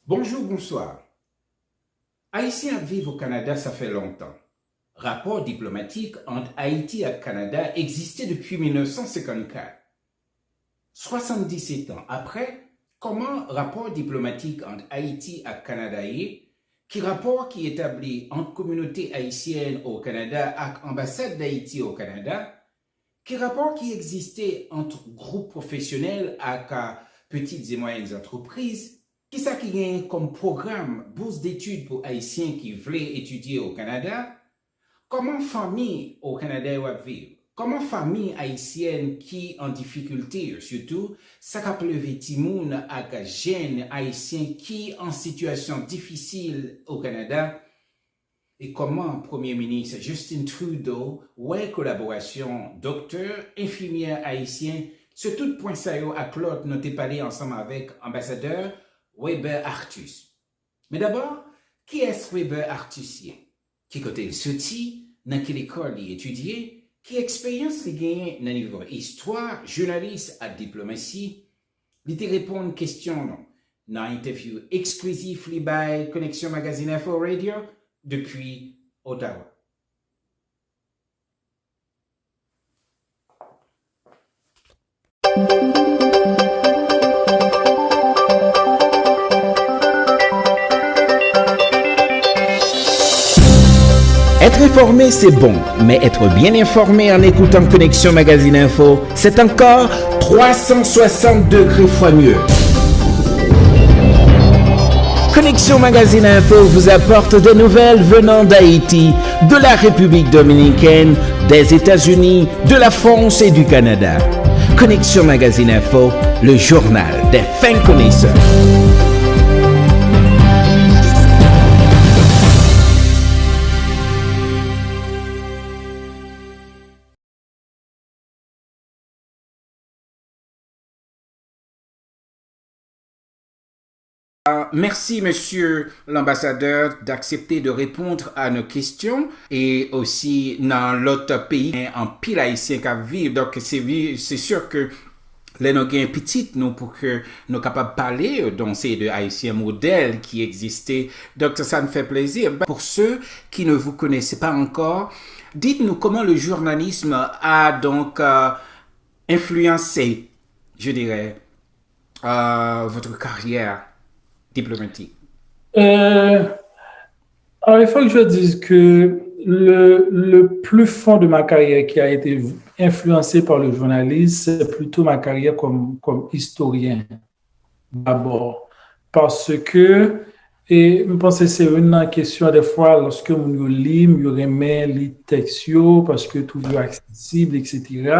Bonjour, bonsoir. Haïtiens vivent au Canada, ça fait longtemps. Rapport diplomatique entre Haïti et le Canada existait depuis 1954. 77 ans après, comment rapport diplomatique entre Haïti et le Canada est, qui rapport qui établit entre communauté haïtienne au Canada et ambassade d'Haïti au Canada, qui rapport qui existait entre groupes professionnels et petites et moyennes entreprises, qui ça qui gagne comme programme bourse d'études pour Haïtiens qui voulaient étudier au Canada, comment famille au Canada va vivre, comment famille haïtienne qui en difficulté surtout, ça qu'a levé timoun avec jeunes haïtiens qui en situation difficile au Canada, et comment Premier ministre Justin Trudeau ouais collaboration docteur, infirmière haïtien, sur tout point ça à Claude nous t'ai parlé ensemble avec ambassadeur Weber Artus. Mais d'abord, qui est Weber Artusien? Qui côté il sorti, dans quelle école il étudié, qui expérience il gagne dans niveau histoire, journaliste à diplomatie, il te répond une question non. Dans une interview exclusive by Connexion Magazine Info Radio depuis Ottawa. Être informé, c'est bon, mais être bien informé en écoutant Connexion Magazine Info, c'est encore 360 degrés fois mieux. Connexion Magazine Info vous apporte des nouvelles venant d'Haïti, de la République dominicaine, des États-Unis, de la France et du Canada. Connexion Magazine Info, le journal des fins connaisseurs. Merci, monsieur l'ambassadeur, d'accepter de répondre à nos questions et aussi dans l'autre pays, en pile haïtien qui vivent. Donc, c'est sûr que les nous gagnons petite nous pour que nous capables de parler dans ces deux haïtiens modèles qui existaient. Donc, ça me fait plaisir. Pour ceux qui ne vous connaissaient pas encore, dites-nous comment le journalisme a donc influencé, je dirais, votre carrière diplomatique. Alors, il faut que je dise que le plus fond de ma carrière qui a été influencé par le journalisme, c'est plutôt ma carrière comme historien, d'abord. Parce que, et je pense que c'est une question des fois, lorsque on lit, on remet les textes, parce que tout est accessible, etc.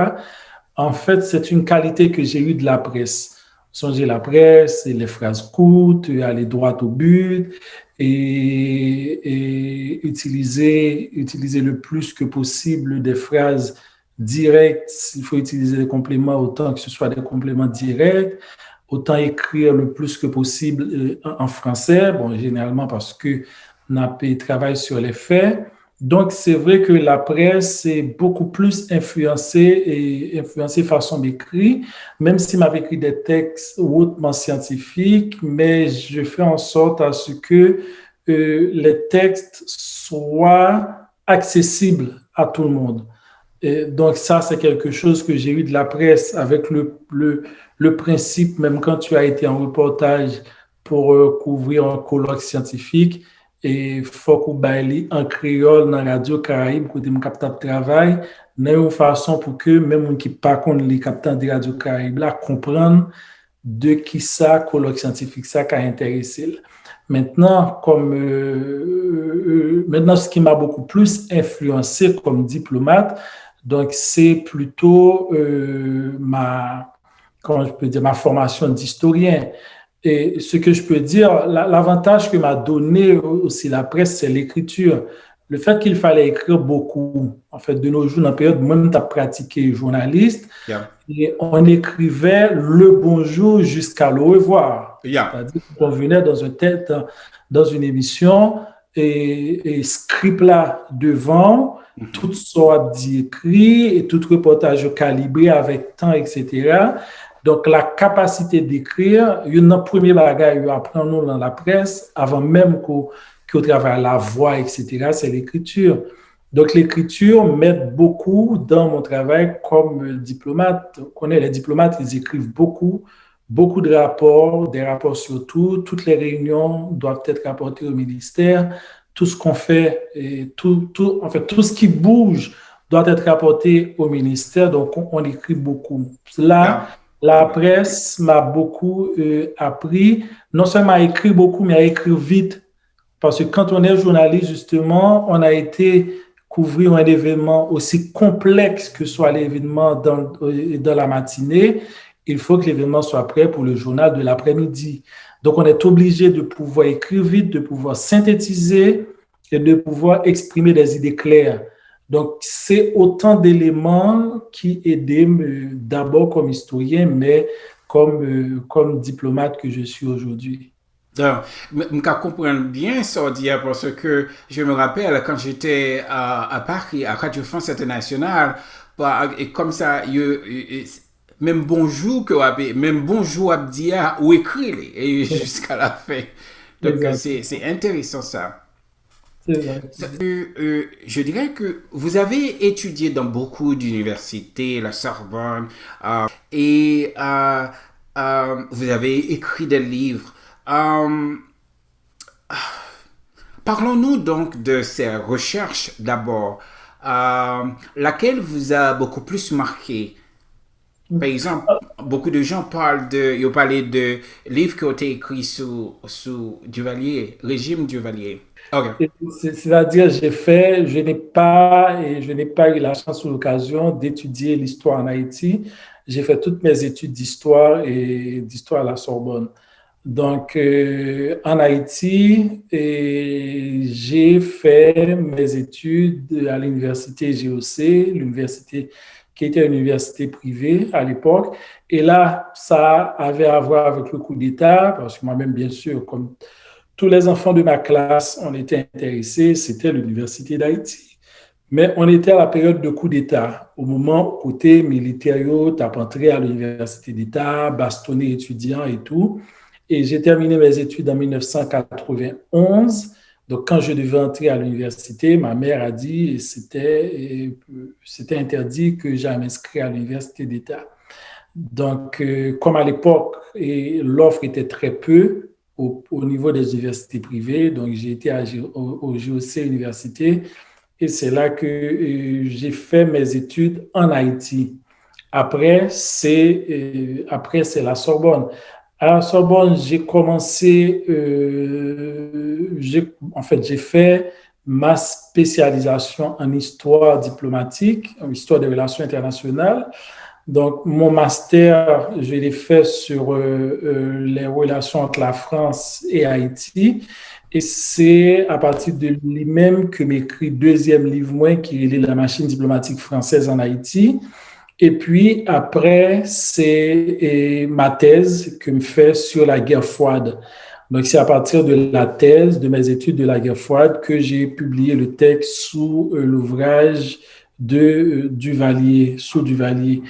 En fait, c'est une qualité que j'ai eue de la presse. Songez la presse, les phrases courtes, aller droit au but et utiliser le plus que possible des phrases directes. Il faut utiliser des compléments autant que ce soit des compléments directs, autant écrire le plus que possible en français, bon, généralement parce que NAP travaille sur les faits. Donc, c'est vrai que la presse est beaucoup plus influencée façon d'écrire, même si m'a écrit des textes hautement scientifiques, mais je fais en sorte à ce que les textes soient accessibles à tout le monde. Et donc, ça, c'est quelque chose que j'ai eu de la presse avec le principe, même quand tu as été en reportage pour couvrir un colloque scientifique, et faut qu'on baille en créole dans Radio Caraïbe côté mon capteur travail dans une façon pour que même qui pas connaît les capteurs de Radio Caraïbe là comprendre de qui ça colloque scientifique ça qui a intéressé. Maintenant maintenant ce qui m'a beaucoup plus influencé comme diplomate, donc c'est plutôt ma formation d'historien. Et ce que je peux dire, l'avantage que m'a donné aussi la presse, c'est l'écriture. Le fait qu'il fallait écrire beaucoup. En fait, de nos jours, dans la période, même tu as pratiqué journaliste, et on écrivait le bonjour jusqu'à le revoir. C'est-à-dire qu'on venait dans une émission et script là devant, toutes sortes d'écrits et tout reportage calibré avec temps, etc. Donc, la capacité d'écrire, une première bagage que apprend-nous dans la presse, avant même qu'on travaille la voix, etc., c'est l'écriture. Donc, l'écriture m'aide beaucoup dans mon travail comme diplomate. On connaît les diplomates, ils écrivent beaucoup, beaucoup de rapports, des rapports sur tout. Toutes les réunions doivent être rapportées au ministère. Tout ce qu'on fait, et en fait, tout ce qui bouge doit être rapporté au ministère. Donc, on écrit beaucoup. Là, la presse m'a beaucoup appris, non seulement à écrire beaucoup, mais à écrire vite. Parce que quand on est journaliste, justement, on a été couvrir un événement aussi complexe que soit l'événement dans la matinée. Il faut que l'événement soit prêt pour le journal de l'après-midi. Donc, on est obligé de pouvoir écrire vite, de pouvoir synthétiser et de pouvoir exprimer des idées claires. Donc, c'est autant d'éléments qui aidaient d'abord comme historien, mais comme diplomate que je suis aujourd'hui. Donc, je comprends bien ça, dire, parce que je me rappelle quand j'étais à Paris, à Radio France Internationale, et comme ça, même bonjour que même bonjour Abdia ou écrit et jusqu'à la fin. Donc, c'est intéressant ça. Je dirais que vous avez étudié dans beaucoup d'universités, la Sorbonne, et vous avez écrit des livres. Parlons-nous donc de ces recherches d'abord. Laquelle vous a beaucoup plus marqué? Par exemple, beaucoup de gens parlent ils ont parlé de livres qui ont été écrits sous Duvalier, régime Duvalier. Okay. C'est-à-dire, je n'ai pas eu la chance ou l'occasion d'étudier l'histoire en Haïti. J'ai fait toutes mes études d'histoire et d'histoire à la Sorbonne. Donc, en Haïti, j'ai fait mes études à l'université GOC, l'université qui était une université privée à l'époque. Et là, ça avait à voir avec le coup d'État, parce que moi-même, bien sûr, comme tous les enfants de ma classe, on était intéressés, c'était l'université d'Haïti. Mais on était à la période de coup d'État, au moment où côté militaire, tu as entré à l'université d'État, bastonné étudiants et tout. Et j'ai terminé mes études en 1991. Donc, quand je devais entrer à l'université, ma mère a dit que c'était interdit que j'aille m'inscrire à l'université d'État. Donc, comme à l'époque, l'offre était très peu au niveau des universités privées, donc j'ai été au GOC Université et c'est là que j'ai fait mes études en Haïti. Après, c'est la Sorbonne. À la Sorbonne, j'ai commencé, j'ai fait ma spécialisation en histoire diplomatique, en histoire des relations internationales. Donc, mon master, je l'ai fait sur les relations entre la France et Haïti. Et c'est à partir de lui-même que m'écrit deuxième livre, moi, qui est La machine diplomatique française en Haïti. Et puis, après, c'est ma thèse que me fait sur la guerre froide. Donc, c'est à partir de la thèse, de mes études de la guerre froide, que j'ai publié le texte sous l'ouvrage de Duvalier, sous Duvalier.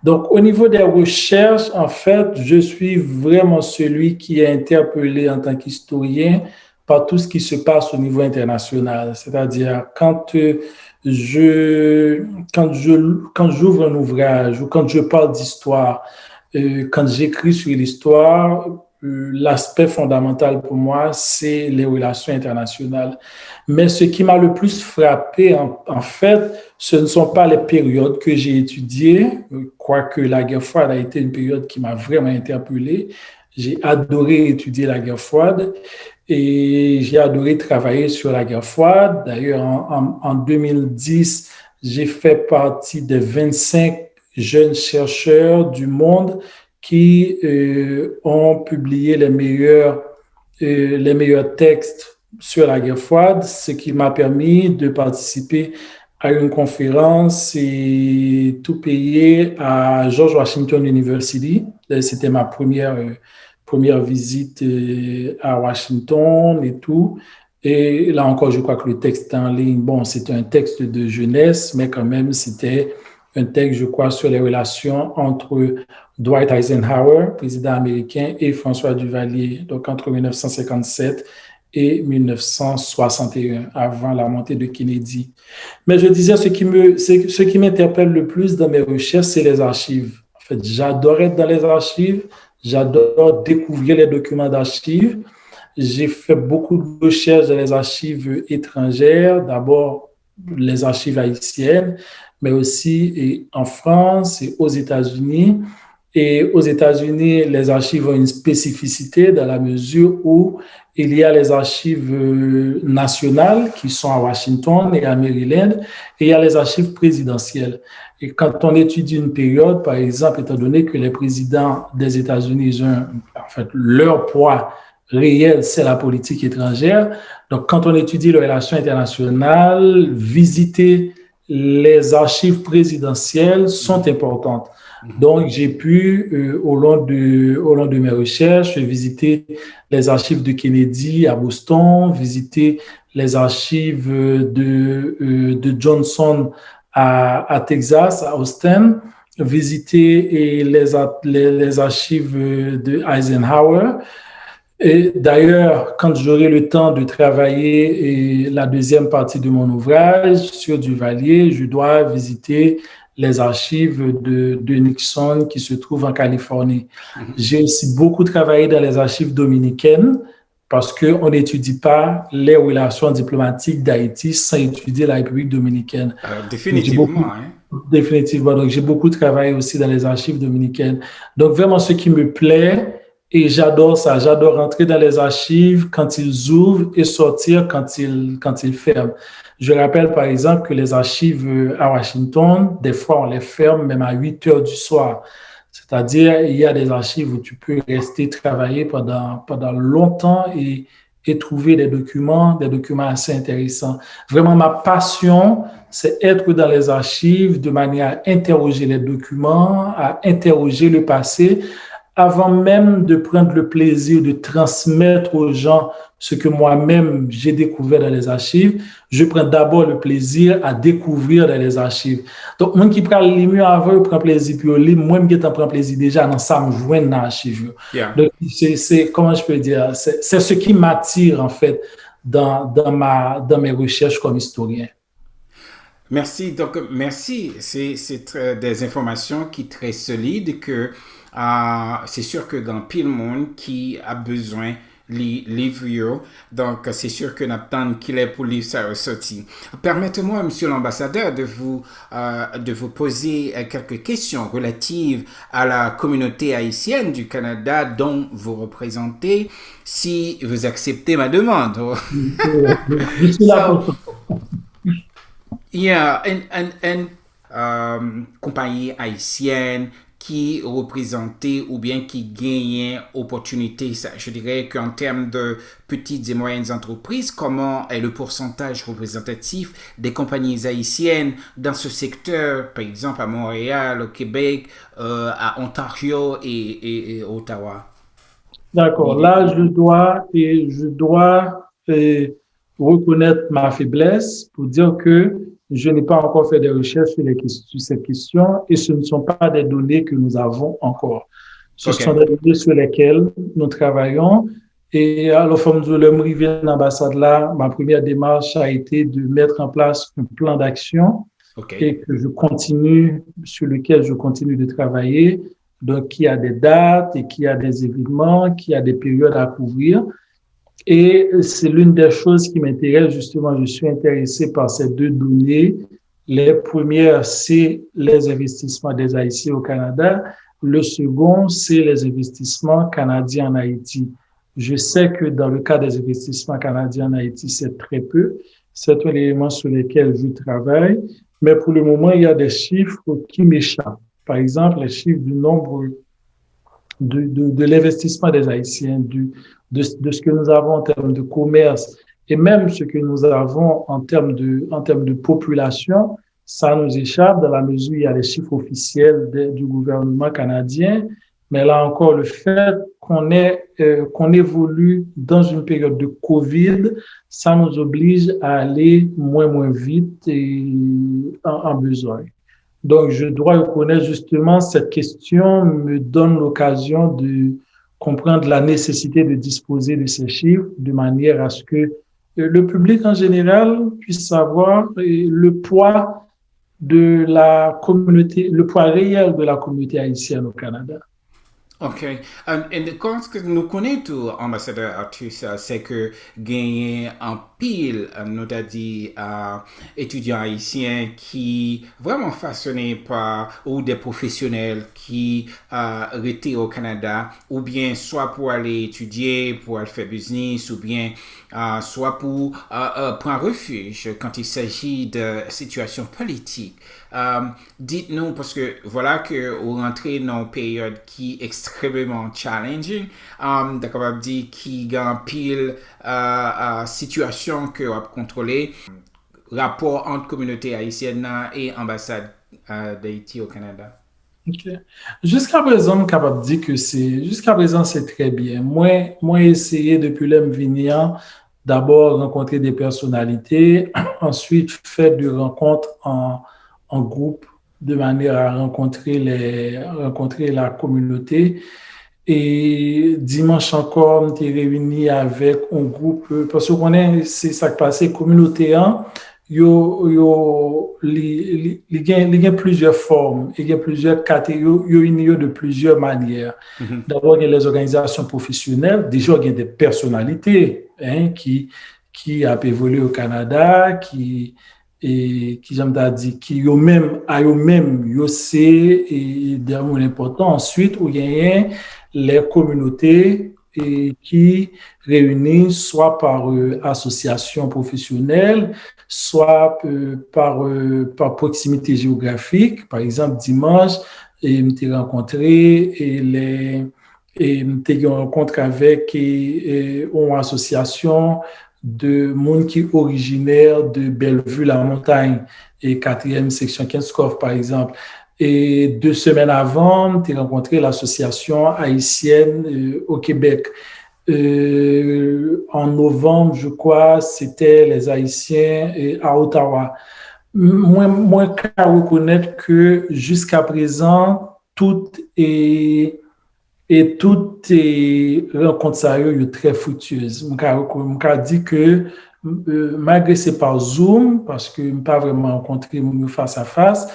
Donc, au niveau des recherches, en fait, je suis vraiment celui qui est interpellé en tant qu'historien par tout ce qui se passe au niveau international. C'est-à-dire, quand j'ouvre un ouvrage ou quand je parle d'histoire, quand j'écris sur l'histoire, l'aspect fondamental pour moi, c'est les relations internationales. Mais ce qui m'a le plus frappé, en fait, ce ne sont pas les périodes que j'ai étudiées, quoique la guerre froide a été une période qui m'a vraiment interpellé. J'ai adoré étudier la guerre froide et j'ai adoré travailler sur la guerre froide. D'ailleurs, en 2010, j'ai fait partie des 25 jeunes chercheurs du monde qui ont publié les meilleurs textes sur la guerre froide, ce qui m'a permis de participer à une conférence et tout payé à George Washington University. C'était ma première visite à Washington et tout. Et là encore, je crois que le texte en ligne, bon, c'était un texte de jeunesse, mais quand même, c'était un texte, je crois, sur les relations entre Dwight Eisenhower, président américain, et François Duvalier, donc entre 1957 et 1961, avant la montée de Kennedy. Mais je disais, ce qui m'interpelle le plus dans mes recherches, c'est les archives. En fait, j'adore être dans les archives, j'adore découvrir les documents d'archives. J'ai fait beaucoup de recherches dans les archives étrangères, d'abord les archives haïtiennes, mais aussi en France et aux États-Unis. Et aux États-Unis, les archives ont une spécificité dans la mesure où il y a les archives nationales qui sont à Washington et à Maryland, et il y a les archives présidentielles. Et quand on étudie une période, par exemple, étant donné que les présidents des États-Unis ont, en fait, leur poids réel, c'est la politique étrangère. Donc, quand on étudie les relations internationales, visiter les archives présidentielles sont importantes. Donc, j'ai pu, au long de mes recherches, visiter les archives de Kennedy à Boston, visiter les archives de Johnson à Texas, à Austin, visiter les archives de Eisenhower. Et d'ailleurs, quand j'aurai le temps de travailler la deuxième partie de mon ouvrage sur Duvalier, je dois visiter les archives de Nixon qui se trouvent en Californie. J'ai aussi beaucoup travaillé dans les archives dominicaines parce qu'on n'étudie pas les relations diplomatiques d'Haïti sans étudier la République dominicaine. Définitivement. Définitivement. Donc, j'ai beaucoup travaillé aussi dans les archives dominicaines. Donc, vraiment, ce qui me plaît, et j'adore ça, j'adore rentrer dans les archives quand ils ouvrent et sortir quand ils ferment. Je rappelle par exemple que les archives à Washington, des fois on les ferme même à 8 heures du soir. C'est-à-dire, il y a des archives où tu peux rester travailler pendant longtemps et trouver des documents assez intéressants. Vraiment, ma passion, c'est être dans les archives de manière à interroger les documents, à interroger le passé, avant même de prendre le plaisir de transmettre aux gens ce que moi-même j'ai découvert dans les archives, je prends d'abord le plaisir à découvrir dans les archives. Donc, moi qui prends le mieux avant, je prends plaisir puis lire, moi qui prends plaisir déjà dans ça me joindre dans l'archive. Yeah. Donc, c'est comment je peux dire, c'est ce qui m'attire en fait dans mes recherches comme historien. Merci. Donc, merci. C'est des informations qui sont très solides que c'est sûr que dans pile monde qui a besoin livre, donc c'est sûr que n'attend qu'il est pour lire ça ressorti. Permettez-moi, monsieur l'ambassadeur, de vous poser quelques questions relatives à la communauté haïtienne du Canada dont vous représentez, si vous acceptez ma demande. Je suis là pour Yeah, compagnie haïtienne qui représentait ou bien qui gagnait opportunité. Je dirais qu'en termes de petites et moyennes entreprises, comment est le pourcentage représentatif des compagnies haïtiennes dans ce secteur, par exemple à Montréal, au Québec, à Ontario et Ottawa? D'accord. Là, je dois reconnaître ma faiblesse pour dire que je n'ai pas encore fait des recherches sur cette question et ce ne sont pas des données que nous avons encore. Ce sont des données sur lesquelles nous travaillons. Et alors, comme je l'ai arrivé à l'ambassade là, ma première démarche a été de mettre en place un plan d'action et que sur lequel je continue de travailler. Donc, qui a des dates et qui a des événements, qui a des périodes à couvrir. Et c'est l'une des choses qui m'intéresse, justement, je suis intéressé par ces deux données. Les premières, c'est les investissements des Haïtiens au Canada. Le second, c'est les investissements canadiens en Haïti. Je sais que dans le cas des investissements canadiens en Haïti, c'est très peu. C'est un élément sur lequel je travaille. Mais pour le moment, il y a des chiffres qui m'échappent. Par exemple, les chiffres du nombre de l'investissement des Haïtiens, de ce que nous avons en termes de commerce et même ce que nous avons en termes de population, ça nous échappe dans la mesure où il y a les chiffres officiels du gouvernement canadien. Mais là encore, le fait qu'on évolue dans une période de COVID, ça nous oblige à aller moins vite et en besogne. Donc, je dois reconnaître justement cette question me donne l'occasion de comprendre la nécessité de disposer de ces chiffres de manière à ce que le public en général puisse savoir le poids de la communauté, le poids réel de la communauté haïtienne au Canada. OK. Et comment ce que nous connaissons, ambassadeur Artus, c'est que gagner en pile, nous a dit, étudiants haïtiens qui vraiment façonnés par, ou des professionnels qui étaient au Canada, ou bien soit pour aller étudier, pour aller faire business, ou bien soit pour prendre refuge quand il s'agit de situations politiques. Dites-nous, parce que voilà que vous rentrez dans une période qui est extrêmement challenging, d'accord, on dit qui gagne pile situation que vous contrôler, rapport entre communauté haïtienne et ambassade d'Haïti au Canada. Okay. Jusqu'à présent, je suis capable de dire que jusqu'à présent, c'est très bien. Moi, essayé depuis l'M d'abord rencontrer des personnalités, ensuite faire des rencontres en groupe de manière à rencontrer la communauté. Et dimanche encore, on était réunis avec un groupe, parce qu'on est, c'est ça qui passe, communauté 1, il y a plusieurs formes, il y a plusieurs catégories, il y a de plusieurs manières. Mm-hmm. D'abord, il y a les organisations professionnelles, déjà, il y a des personnalités qui a évolué au Canada, qui j'aime dire, qui eux-mêmes, c'est vraiment important. Ensuite, il y a les communautés qui réunissent soit par association professionnelle, soit par proximité géographique. Par exemple, dimanche, je m'étais rencontré une rencontre avec une association de monde qui est originaire de Bellevue-la-Montagne et 4e section Kinskov, par exemple. Et 2 semaines avant, tu as rencontré l'association haïtienne au Québec. En novembre, je crois, c'était les Haïtiens à Ottawa. Moi, je reconnaître que jusqu'à présent, toutes les rencontres sont très fructueuses. Je dis que malgré c'est par Zoom, parce que je n'ai pas vraiment rencontré face à face,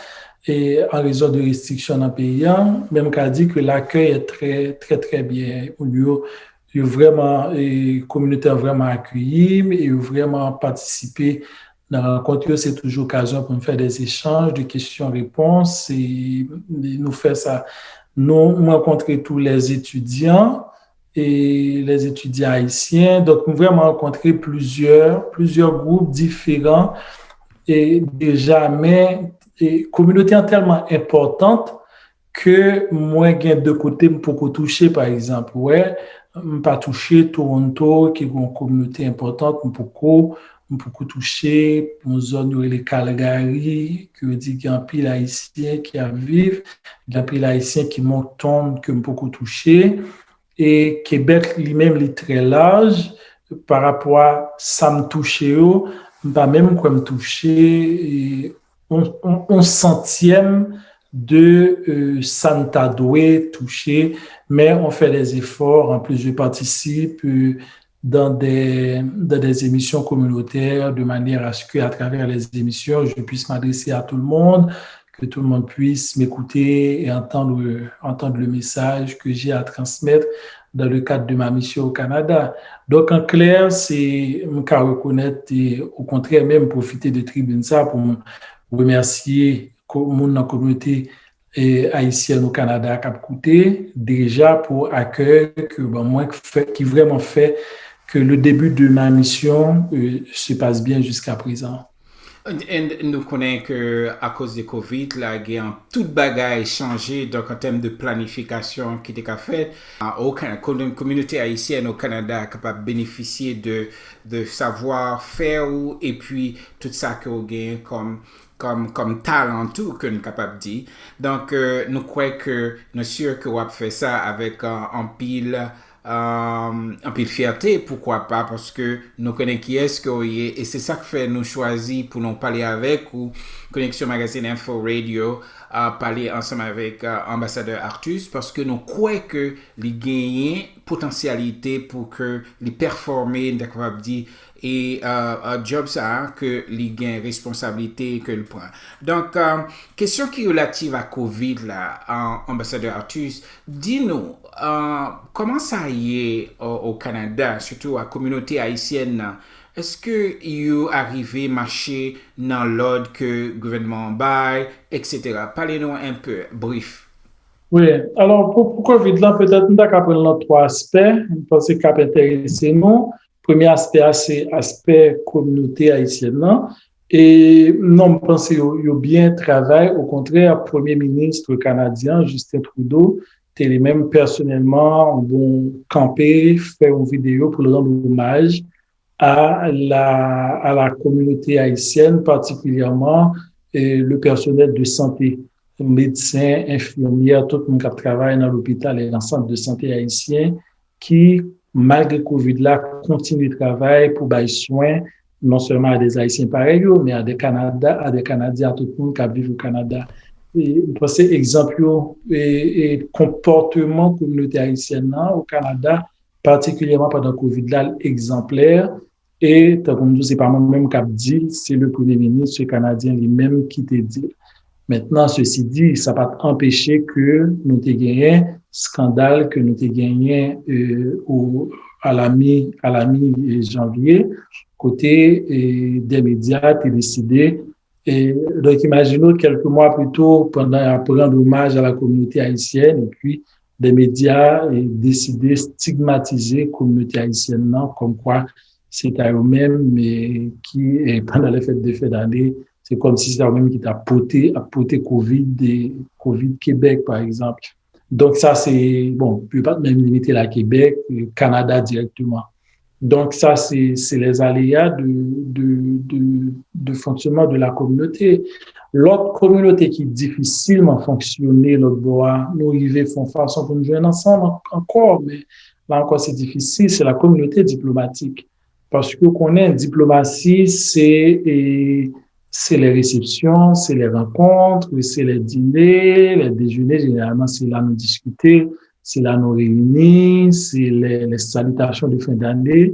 et en raison de restrictions dans le pays, même qu'à dit que l'accueil est très, très, très bien. Il y a vraiment, les communautés ont vraiment accueilli et ont vraiment participé dans la rencontre. C'est toujours l'occasion pour nous faire des échanges, de questions-réponses et nous faire ça. Nous rencontrer tous les étudiants et les étudiants haïtiens. Donc, nous avons rencontré plusieurs groupes différents et déjà, mais communauté tellement importante que moi, j'ai de côté pour toucher, par exemple. Ouais, pas toucher Toronto, qui est une communauté importante, pour toucher une zone les Calgary, que dit qu'il y a un pile haïtien qui a vivre, il y a un pile haïtien qui monte, que beaucoup toucher. Et Québec lui-même est très large par rapport à ça me toucher, pas même quoi me toucher. Un centième de Santa Doué touché, mais on fait des efforts. En plus, je participe dans des émissions communautaires de manière à ce qu'à travers les émissions, je puisse m'adresser à tout le monde, que tout le monde puisse m'écouter et entendre le message que j'ai à transmettre dans le cadre de ma mission au Canada. Donc, en clair, c'est me reconnaître et au contraire même profiter de Tribune ça pour remercier la communauté haïtienne au Canada qui a coûté déjà pour accueil que moi qui vraiment fait que le début de ma mission se passe bien jusqu'à présent. Et nous connaissons qu'à cause de COVID, là, il y a tout bagage changé donc en termes de planification qui était faite. La communauté haïtienne au Canada est capable de bénéficier de savoir-faire et puis tout ça que vous gagnez comme talent tout que nous sommes capables de dire. Donc, nous croyons que nous sommes sûrs que vous avez fait ça avec un pile fierté, pourquoi pas, parce que nous connaissons qui est-ce qu'on y est, et c'est ça que fait nous choisir pour nous parler avec ou Connexion Magazine Info Radio. parler ensemble avec ambassadeur Artus parce que nous croyons que les gagnent potentialité pour que les performer, capable dire et un job ça que les gains responsabilité que le prend. Donc question qui est relative à Covid là, ambassadeur Artus, dis-nous comment ça y est au Canada, surtout à la communauté haïtienne là. Est-ce que vous arrivez à marcher dans l'ordre que le gouvernement baille, etc. Parlez-nous un peu, brief. Oui, alors pour COVID, là, peut-être nous avons prendre trois aspects. Je pense que cap intéressé nous. Premier aspect, c'est l'aspect communauté haïtienne. Là. Et non, je pense qu'il y a bien travaillé. Au contraire, le Premier ministre canadien, Justin Trudeau, était lui-même personnellement bon campé, fait une vidéo pour le rendre hommage à la communauté haïtienne, particulièrement le personnel de santé, médecins, infirmières, tout le monde qui travaille dans l'hôpital et dans le centre de santé haïtien, qui, malgré le COVID-là, continue de travailler pour bailler soin, non seulement à des Haïtiens pareils, mais à des Canadiens, à tout le monde qui vit au Canada. Et je pense que exemple et comportement communauté haïtienne au Canada, particulièrement pendant le COVID-là, exemplaire. Et, comme nous, c'est pas moi-même qui dit, c'est le Premier ministre canadien lui-même qui te dit. Maintenant, ceci dit, ça va pas empêcher que nous ayons gagné scandale que nous ayons gagné à la mi-janvier, côté des médias qui décidé. Et donc, imaginons quelques mois plus tôt, pendant un rendre hommage à la communauté haïtienne, et puis des médias décidé de stigmatiser la communauté haïtienne, non, comme quoi c'est à eux-mêmes, mais qui, pendant les fêtes de fin d'année, c'est comme si c'était eux-mêmes qui t'a porté COVID Québec, par exemple. Donc, ça, c'est, bon, on ne peut pas même limiter la Québec, Canada directement. Donc, ça, c'est les aléas de fonctionnement de la communauté. L'autre communauté qui est difficilement fonctionner, l'autre bois, nous arrivons font façon pour nous jouer ensemble encore, mais là encore, c'est difficile, c'est la communauté diplomatique. Parce que qu'on est en diplomatie, c'est les réceptions, c'est les rencontres, c'est les dîners, les déjeuners, généralement, c'est là nous discuter, c'est là nous réunir, c'est les salutations de fin d'année.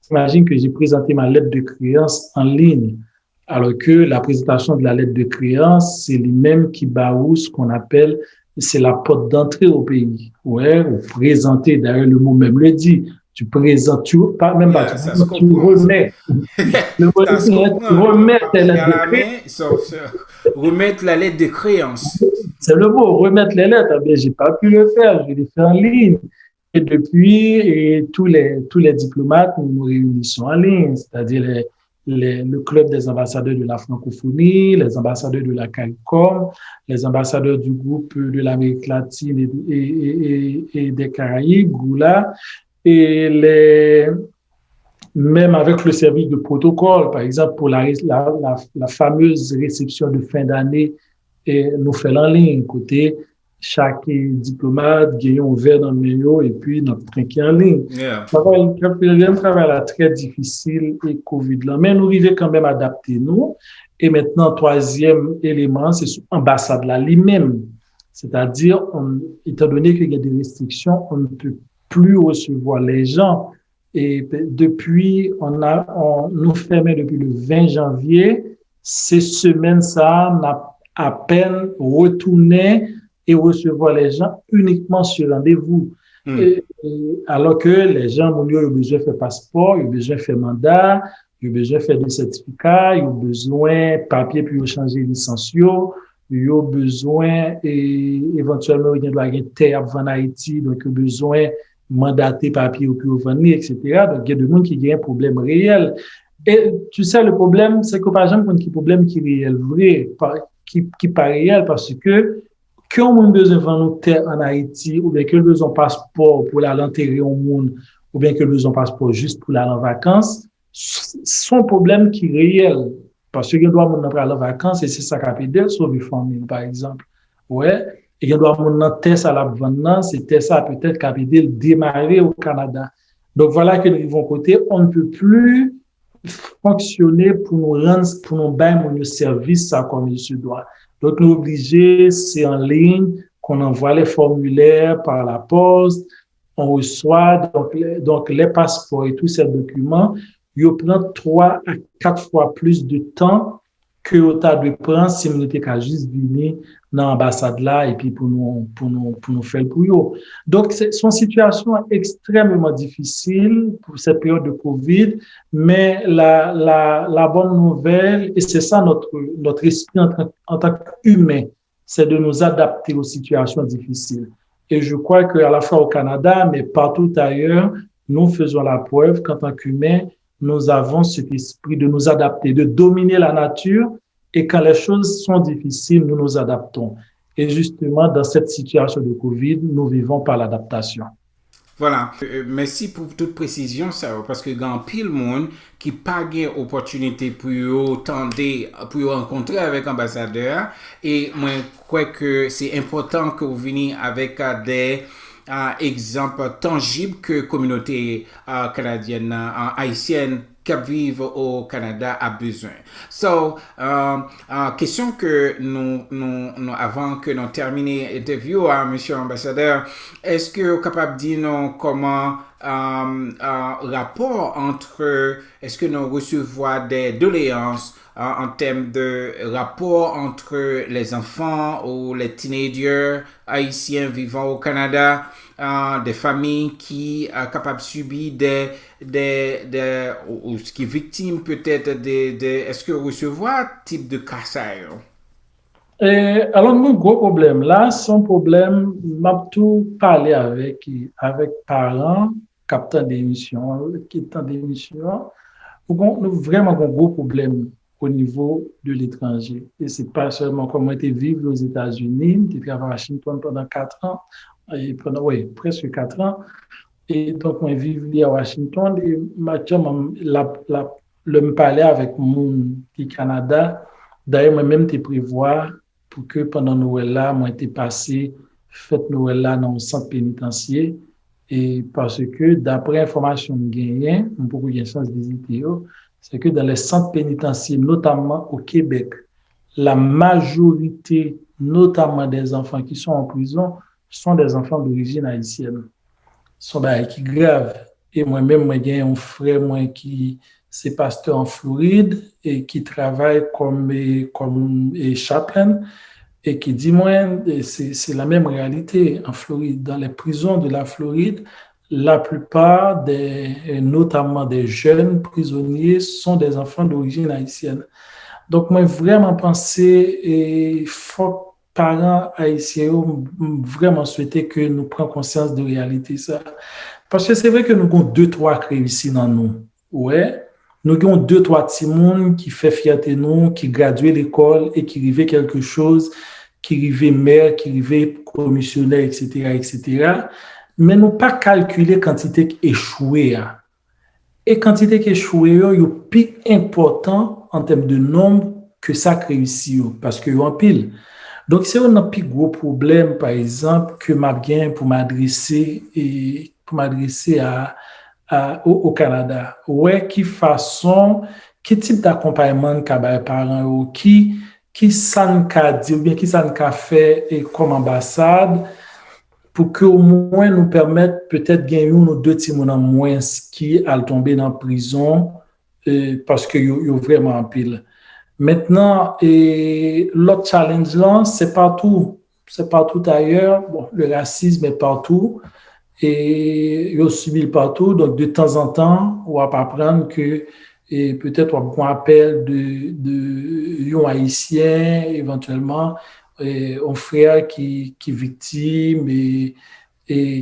J'imagine que j'ai présenté ma lettre de créance en ligne, alors que la présentation de la lettre de créance, c'est lui-même qui baoue ce qu'on appelle, c'est la porte d'entrée au pays. Ouais, ou présenter, d'ailleurs, le mot même le dit. Tu présentes, tu remets remettre la lettre de créance. C'est le mot, remettre les lettres. Mais j'ai pas pu le faire, je l'ai fait en ligne. Et depuis, tous les diplomates, nous nous réunissons en ligne, c'est-à-dire le club des ambassadeurs de la francophonie, les ambassadeurs de la CARICOM, les ambassadeurs du groupe de l'Amérique latine et des Caraïbes, GOULA, et même avec le service de protocole, par exemple, pour la fameuse réception de fin d'année, nous faisons en ligne, côté chaque diplomate gagne un verre dans le milieu et puis notre trinquet en ligne. Yeah. Le travail là très difficile et Covid là, mais nous arrivons quand même à adapter nous. Et maintenant, troisième élément, c'est l'ambassade là lui-même. C'est-à-dire, étant donné qu'il y a des restrictions, on ne peut plus recevoir les gens. Et depuis, nous fermons depuis le 20 janvier. Ces semaines, ça, on a à peine retourné et recevoir les gens uniquement sur rendez-vous. Alors que les gens ont besoin de faire passeport, ils ont besoin de faire mandat, ils ont besoin de faire des certificats, ils ont besoin de papier pour changer les licences, ils ont besoin, et éventuellement, il y a des terres en Haïti, donc ils ont besoin mandater papier ou puis venir, etc. Donc, il y a des gens qui ont un problème réel. Et tu sais, le problème, c'est que par exemple, il y a un problème qui est réel, vrai, qui pas réel, parce que quand on a besoin de vendre terre en Haïti, ou bien que le besoin de passeport pour aller enterrer au monde, ou bien que le besoin de passeport juste pour aller en vacances, son problème qui est réel. Parce que il doit aller en vacances et c'est ça qui peut sauver famille, par exemple. Ouais. Et il doit aller test à la vente, c'est ça peut-être qui peut démarrer au Canada. Donc voilà que nous vivons côté, on ne peut plus fonctionner pour nous rendre, pour nous bailler nos services, ça comme il se doit. Donc, nous obligés, c'est en ligne qu'on envoie les formulaires par la poste, on reçoit donc les passeports et tous ces documents. Ils prennent 3 à 4 fois plus de temps que autant de prendre si nous étions qu'à juste venir dans l'ambassade là et puis pour nous faire le pour. Donc, c'est une situation extrêmement difficile pour cette période de COVID, mais la bonne nouvelle, et c'est ça notre esprit en tant qu'humain, c'est de nous adapter aux situations difficiles. Et je crois qu'à la fois au Canada, mais partout ailleurs, nous faisons la preuve qu'en tant qu'humains, nous avons cet esprit de nous adapter, de dominer la nature. Et quand les choses sont difficiles, nous nous adaptons. Et justement, dans cette situation de COVID, nous vivons par l'adaptation. Voilà. Merci pour toute précision, ça, parce que grand pile monde qui pas gain opportunité pour tenter, pour rencontrer avec ambassadeur, et moi, je crois que c'est important que vous veniez avec des exemples tangibles que la communauté canadienne, haïtienne, qui vivent au Canada a besoin. So, question que nous avant que nous terminions l'interview à Monsieur l'ambassadeur, est-ce que vous êtes capable de dire nous comment rapport entre, est-ce que nous recevons des doléances en termes de rapport entre les enfants ou les teenagers haïtiens vivant au Canada, des familles qui sont capables de subir ou qui victimes peut-être est-ce que vous recevez type de cas ça? Alors, mon gros problème là, son problème, m'a tout parlé avec parents, captant d'émission, quittant d'émission. Nous avons vraiment un gros problème au niveau de l'étranger. Et c'est pas seulement comme moi, été vivre aux États-Unis, qui travaille à Washington pendant 4 ans, presque 4 ans. Et donc, moi, je vis à Washington et je me parlais avec mon petit Canada. D'ailleurs, moi-même, je prévois pour que pendant Noël là, moi, je passé fête Noël là dans un centre pénitentiaire. Et parce que, d'après l'information que j'ai gagnée, beaucoup de chance de visiter, c'est que dans les centres pénitentiaires, notamment au Québec, la majorité, notamment des enfants qui sont en prison, sont des enfants d'origine haïtienne. Sont qui grave. Et moi-même, j'ai un frère moi, qui c'est pasteur en Floride et qui travaille comme chaplain et qui dit, moi, c'est la même réalité en Floride. Dans les prisons de la Floride, la plupart notamment des jeunes prisonniers sont des enfants d'origine haïtienne. Donc, moi, vraiment pensé et faut parents haïtiens vraiment souhaiter que nous prenions conscience de réalité ça. Parce que c'est vrai que nous avons 2-3 réussis dans nous. Ouais. Nous avons 2-3 petits monde qui fait fierté nous, qui graduent l'école et qui arrivent quelque chose, qui arrivent maire, qui arrivent commissionnaire, etc., etc. Mais nous pas calculer quantité qui échoué. Et quantité qui échoué, est plus important en termes de nombre que ça réussit. Parce que en pile. Donc, c'est un plus gros problème, par exemple, que m'a bien pour m'adresser au Canada. Ouais, qui type d'accompagnement qu'a les parents, qui ça nous dit, ou bien qui ça nous fait comme ambassade, pour que au moins nous permettre peut-être gagner une ou deux petits en moins qui a tombé dans la prison parce que y a vraiment en pile. Maintenant, l'autre challenge là, c'est partout ailleurs. Bon, le racisme est partout et il subit partout. Donc, de temps en temps, on va apprendre que peut-être on va appel de haïtien éventuellement, un frère qui est victime et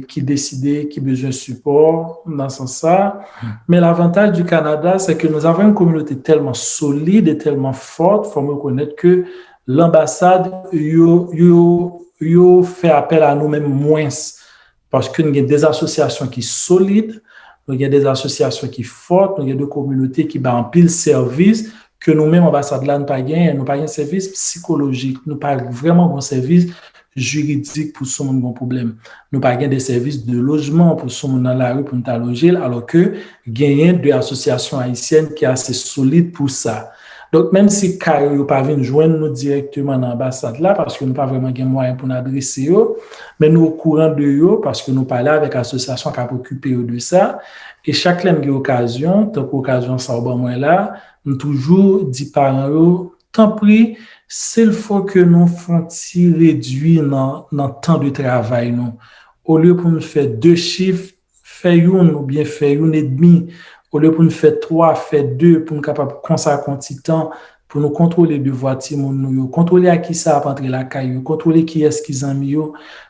qui décidait, qui a besoin de support dans ce sens-là. Mais l'avantage du Canada, c'est que nous avons une communauté tellement solide et tellement forte, il faut reconnaître que l'ambassade fait appel à nous-mêmes moins parce qu'il y a des associations qui sont solides, il y a des associations qui sont fortes, il y a des communautés qui ont pile service que nous-mêmes, ambassade là, nous n'avons pas un service psychologique, nous n'avons pas vraiment un service juridique pour ce monde problème. Nous pas des services de logement pour ce monde dans la rue pour nous loger, alors que gagner des associations haïtiennes qui est assez solide pour ça. Donc, même si Kayo n'a pas venu joindre nous directement dans l'ambassade là, parce que nous n'avons pas vraiment de moyens pour nous adresser, mais nous au courant de eux, parce que nous parlons avec l'association qui a occupé de ça. Et chaque fois qu'il y a occasion, tant qu'occasion ça au bon moment là, nous toujours dit parents, tant pis, s'il faut que nous fassions réduire dans le temps de travail, nous. Au lieu pour nous faire 2 chiffres, faire une ou bien faire une et demi. Au lieu pour nous faire 3, faire 2, pour nous capable consacrer un petit temps, pour nous contrôler de voiture, nous contrôler à qui ça va entrer la caillou, contrôler qui est-ce qu'ils ont mis,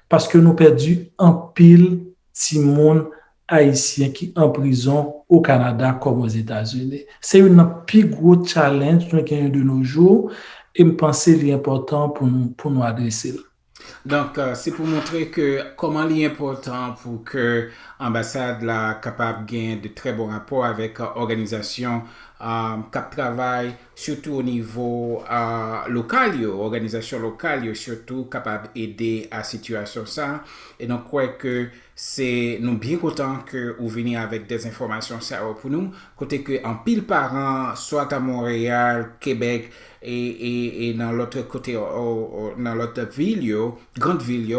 parce que nous perdu un pile timon haïtien qui en prison au Canada comme aux États-Unis. C'est un plus gros challenge de nos jours et je pense que c'est important pour nous adresser. Donc, c'est pour montrer que comment il est important pour que l'ambassade là capable de gagner de très bons rapports avec l'organisation qui travaille surtout au niveau local, organisation locale, surtout capable d'aider à la situation ça. Et donc, crois que c'est nous bien contents que vous venez avec des informations ça pour nous, côté que en pile parents, soit à Montréal, Québec, et dans l'autre côté, dans l'autre ville, grande ville,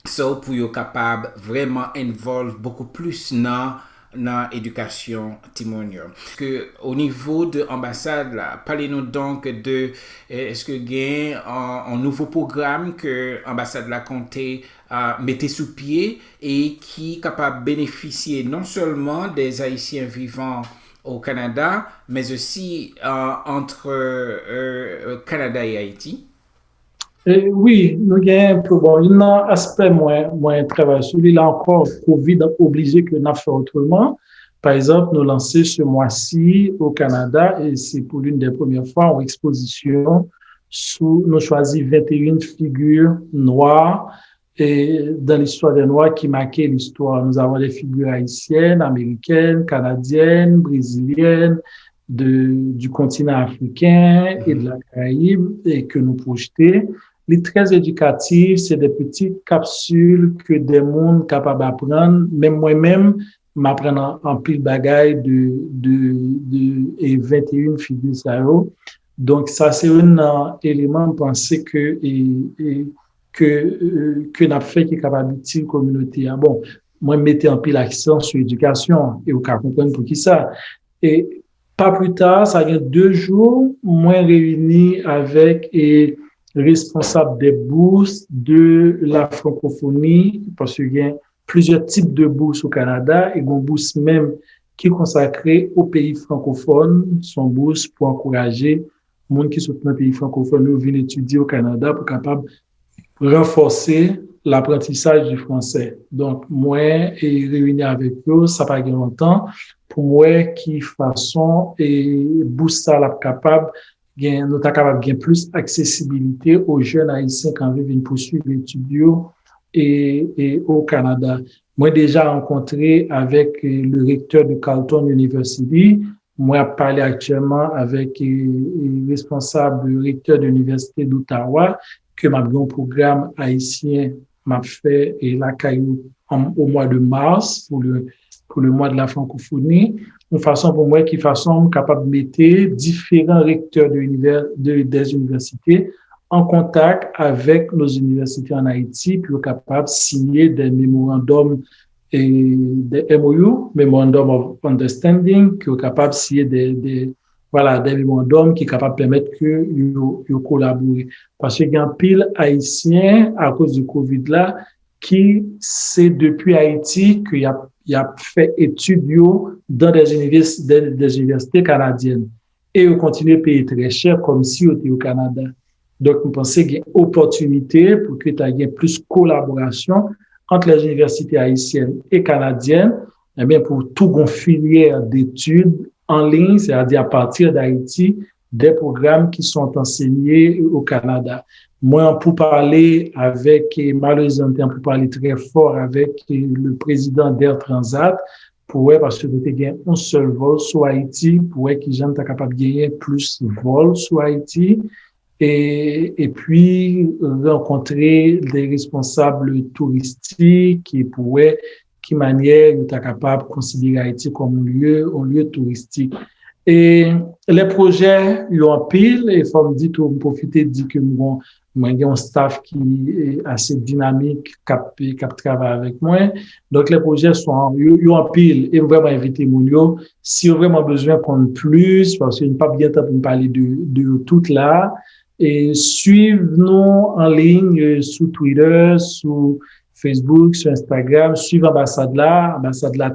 so pour être capable vraiment involve beaucoup plus dans l'éducation timonio. Que au niveau de l'ambassade, parlez-nous donc de est-ce que il y a un nouveau programme que l'ambassade la compté mettre sous pied et qui est capable de bénéficier non seulement des Haïtiens vivant au Canada, mais aussi entre Canada et Haïti? Oui, nous avons un peu bon. Il y a un aspect moins travail. Celui-là encore, Covid a obligé que nous fassions autrement. Par exemple, nous lançons ce mois-ci au Canada et c'est pour l'une des premières fois en exposition. Nous choisissons 21 figures noires et dans l'histoire des Noirs qui marquaient l'histoire. Nous avons des figures haïtiennes, américaines, canadiennes, brésiliennes, du continent africain et de la Caraïbe et que nous projetons. Les très éducatifs, c'est des petites capsules que des mondes capables d'apprendre. Même moi-même, m'apprendre en pile bagaille et 21 figures ça. Donc, ça, c'est un élément de penser que n'a fait qui est capable d'utile communauté. Bon, moi, mettez en pile l'accent sur l'éducation et vous comprenez pour qui ça. Et pas plus tard, ça vient 2 jours, moi réuni avec responsable des bourses de la francophonie, parce qu'il y a plusieurs types de bourses au Canada et une bourse même qui est consacrée aux pays francophones, son bourse pour encourager les gens qui sont dans les pays francophones à venir étudier au Canada pour capable renforcer l'apprentissage du français. Donc, moi, et réuni avec eux, ça pas longtemps, pour moi, qui façon et bourse ça la capable nous sommes capables de gagner plus accessibilité aux jeunes haïtiens qui viennent poursuivre l'étude et au Canada. Moi, déjà rencontré avec le recteur de Carleton University. Moi, parlé actuellement avec le responsable du recteur de l'Université d'Ottawa, que m'a un programme haïtien m'a fait et la caillou au mois de mars pour le mois de la francophonie. Une façon pour moi qui façon capable de mettre différents recteurs des universités en contact avec nos universités en Haïti pour capable de signer des mémorandums et des MOU, Memorandum of Understanding, qui est capable de signer des mémorandums qui sont capables de permettre que ils collaborent. Parce qu'il y a un pile haïtien à cause du Covid là qui c'est depuis Haïti qu'il y a fait études dans des universités canadiennes et ils continuent à payer très cher comme si ils étaient au Canada. Donc, nous pensons qu'il y a une opportunité pour que tu aies plus de collaboration entre les universités haïtiennes et canadiennes, eh bien, pour tout une filière d'études en ligne, c'est-à-dire à partir d'Haïti, des programmes qui sont enseignés au Canada. Moi, pour parler avec, malheureusement, pour parler très fort avec le président d'Air Transat, parce que nous avons un seul vol sur Haïti, pour qu'ils soient capables de gagner plus de vols sur Haïti, et puis rencontrer des responsables touristiques qui manière nous capable de considérer Haïti comme un lieu touristique. Et les projets, ils ont pile, et il faut me dire, profiter de dire que moi, j'ai un staff qui est assez dynamique, qui travaille avec moi. Donc, les projets sont, ils ont pile, et vraiment inviter mon yo. Si vous avez vraiment besoin qu'on plus, parce qu'il n'y a pas bien temps pour me parler de tout là, et suivez-nous en ligne sur Twitter, sur Facebook, sur Instagram, suivez Ambassade là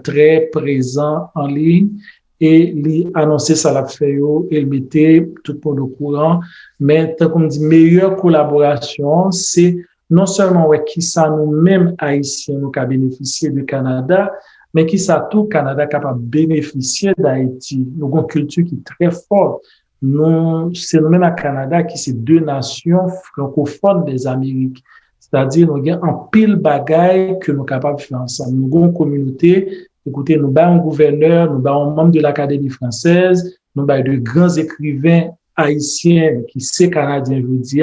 très présent en ligne. Et lui annoncer ça l'a fait et le mettait tout le monde au courant. Mais tant qu'on dit meilleure collaboration, c'est non seulement ouais, qui ça nous-mêmes haïtiens nous qui bénéficier du Canada, mais qui ça tout Canada capable bénéficier d'Haïti. Nous avons une culture qui est très forte. Nous, c'est nous-mêmes à Canada qui c'est deux nations francophones des Amériques. C'est-à-dire, nous avons un pile bagaille que nous sommes capables de faire ensemble. Nous avons une communauté. Écoutez, nous avons un gouverneur, nous avons un membre de l'Académie française, nous avons de grands écrivains haïtiens qui sont canadiens, je vous dis.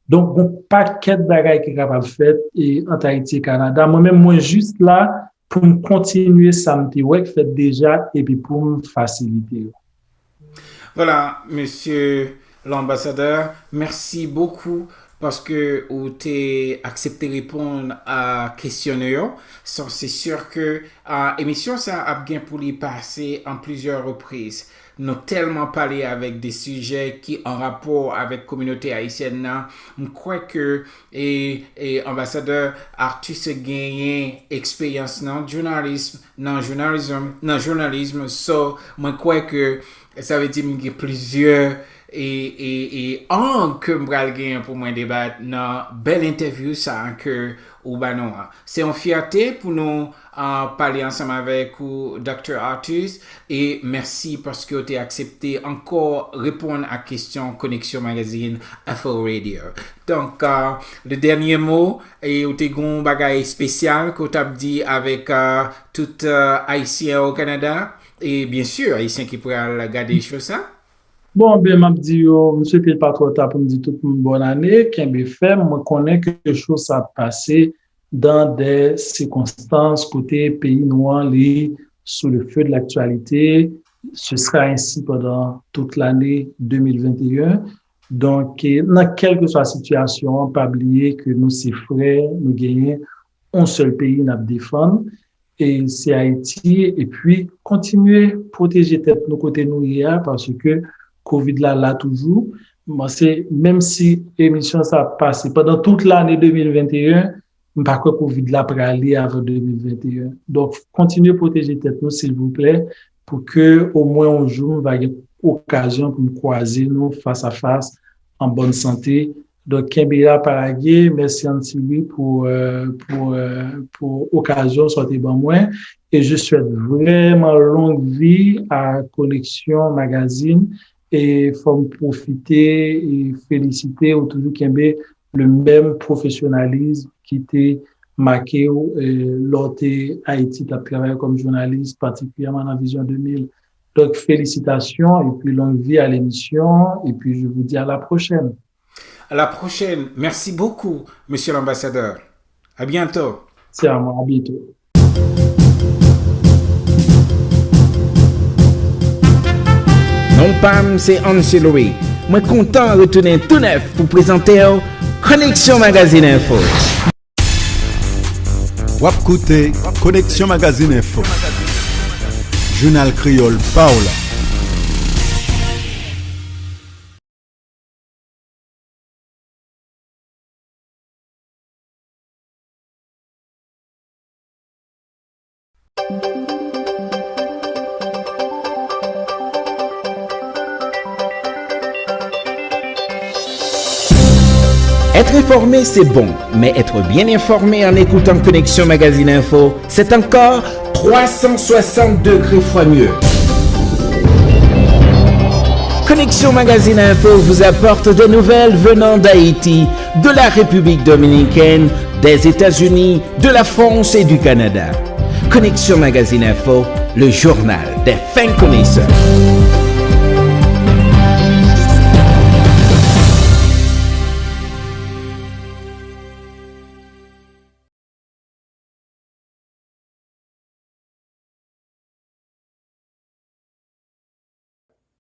Donc, un paquet de bagages qui est capable de faire entre Haïti et Canada. Moi-même, moi, juste là, pour me continuer, ça me dit, ouais, fait déjà, et puis pour me faciliter. Voilà, monsieur l'ambassadeur, merci beaucoup parce que vous avez accepté de répondre à questionnaire. C'est sûr que l'émission ça a bien pour y passer en plusieurs reprises. Nous avons tellement parlé avec des sujets qui en rapport avec la communauté haïtienne. Je crois que l'ambassadeur Artus a gagné expérience dans le journalisme, so, je crois que ça veut dire qu'il y a plusieurs angles que je vais gagner pour moi débattre dans une belle interview ça que c'est une fierté pour nous parler ensemble avec Dr. Artus et merci parce que tu as accepté encore répondre à la question Connexion Magazine Afro Radio. Donc, le dernier mot, et tu as un bagage spécial que tu as dit avec tout Haïtien au Canada et bien sûr, Haïtien qui pourraient regarder les choses ça. Bon, ben, m'a dit, monsieur, qu'il pas trop tard pour me dire toute une bonne année, qu'un fait, moi, connais que quelque chose ça a passé dans des circonstances côté pays noir, sous le feu de l'actualité. Ce sera ainsi pendant toute l'année 2021. Donc, dans quelle que soit la situation, pas oublier que nous, c'est frères, nous gagnons un seul pays à défendre. Et c'est Haïti. Et puis, continuer à protéger tête nos côtés nous hier parce que Covid là toujours. Moi, c'est, même si l'émission ça a passé pendant toute l'année 2021, par contre, Covid là pour aller avant 2021. Donc, continuez à protéger tête nous, s'il vous plaît, pour que, au moins un jour, on va avoir occasion pour nous croiser, nous, face à face, en bonne santé. Donc, Kembira Paraguay, merci Antilly pour occasion, sortez bon moi. Et je souhaite vraiment longue vie à Connexion Magazine et faut me profiter et féliciter au toujours Kembé le même professionnalisme qui était marqué lors de Haïti, tu as travaillé comme journaliste, particulièrement dans Vision 2000. Donc, félicitations et puis longue vie à l'émission et puis je vous dis à la prochaine. À la prochaine. Merci beaucoup, monsieur l'ambassadeur. À bientôt. C'est à moi, à bientôt. Non, Pam, c'est Anceloui. Moi, content de retourner tout neuf pour présenter Connexion Magazine Info. Wapkoute, Connexion Magazine Info. Journal Créole Paola. Être informé, c'est bon, mais être bien informé en écoutant Connexion Magazine Info, c'est encore 360 degrés fois mieux. Connexion Magazine Info vous apporte des nouvelles venant d'Haïti, de la République dominicaine, des États-Unis, de la France et du Canada. Connexion Magazine Info, le journal des fins connaisseurs.